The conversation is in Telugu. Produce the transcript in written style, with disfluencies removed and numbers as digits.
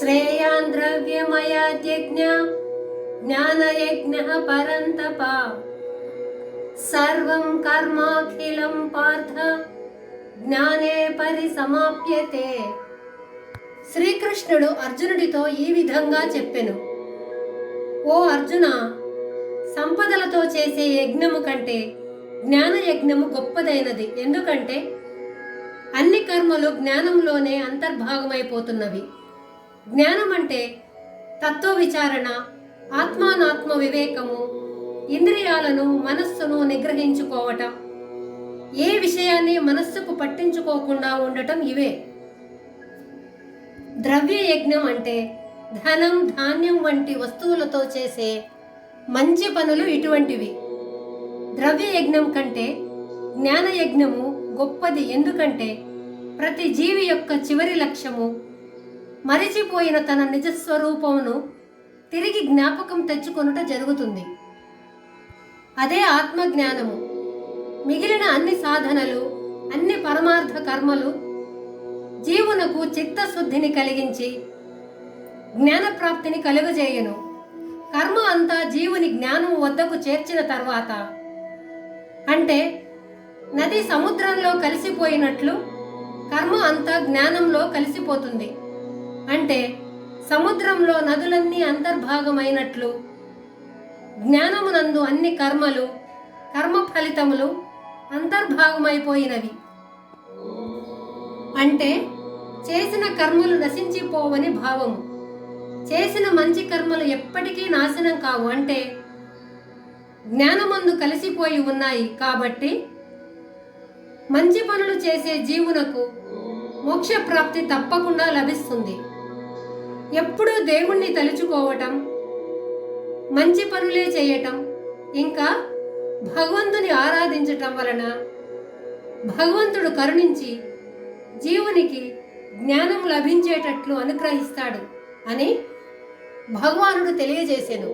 శ్రేయాన్ ద్రవ్యమయాద్యజ్ఞ జ్ఞానయజ్ఞ పరంతప సర్వం కర్మాఖిలం పార్థ జ్ఞానే పరిసమాప్యతే. శ్రీకృష్ణుడు అర్జునుడితో ఈ విధంగా చెప్పెను: ఓ అర్జున, సంపదలతో చేసే యజ్ఞము కంటే జ్ఞాన యజ్ఞము గొప్పదైనది. ఎందుకంటే అన్ని కర్మలు జ్ఞానంలోనే అంతర్భాగమైపోతున్నవి. జ్ఞానం అంటే తత్వ విచారణ, ఆత్మానాత్మ వివేకము, ఇంద్రియాలను మనస్సును నిగ్రహించుకోవటం, ఏ విషయాన్ని మనస్సుకు పట్టించుకోకుండా ఉండటం ఇవే. ద్రవ్య యజ్ఞం అంటే ధనం, ధాన్యం వంటి వస్తువులతో చేసే మంచి పనులు ఇటువంటివి. ద్రవ్య యజ్ఞం కంటే జ్ఞాన యజ్ఞము గొప్పది. ఎందుకంటే ప్రతి జీవి యొక్క చివరి లక్ష్యము మరిచిపోయిన తన నిజస్వరూపమును తిరిగి జ్ఞాపకం తెచ్చుకొనుట జరుగుతుంది. అదే ఆత్మజ్ఞానము. మిగిలిన అన్ని సాధనలు, అన్ని పరమార్థ కర్మలు జీవునకు చిత్తశుద్ధిని కలిగించి జ్ఞానప్రాప్తిని కలుగజేయును. కర్మ అంతా జీవుని జ్ఞానం వద్దకు చేర్చిన తర్వాత, అంటే నది సముద్రంలో కలిసిపోయినట్లు కర్మ అంతా జ్ఞానంలో కలిసిపోతుంది. అంటే సముద్రంలో నదులన్నీ అంతర్భాగమైనట్లు జ్ఞానమునందు అన్ని కర్మలు, కర్మ ఫలితములు అంతర్భాగమైపోయినవి. అంటే చేసిన కర్మలు నశించిపోవని భావము. చేసిన మంచి కర్మలు ఎప్పటికీ నాశనం కావు. అంటే జ్ఞానమందు కలిసిపోయి ఉన్నాయి. కాబట్టి మంచి పనులు చేసే జీవునకు మోక్షప్రాప్తి తప్పకుండా లభిస్తుంది. ఎప్పుడూ దేవుణ్ణి తలుచుకోవటం, మంచి పనులే చేయటం, ఇంకా భగవంతుని ఆరాధించటం వలన భగవంతుడు కరుణించి జీవునికి జ్ఞానం లభించేటట్లు అనుగ్రహిస్తాడు అని భగవానుడు తెలియజేసెను.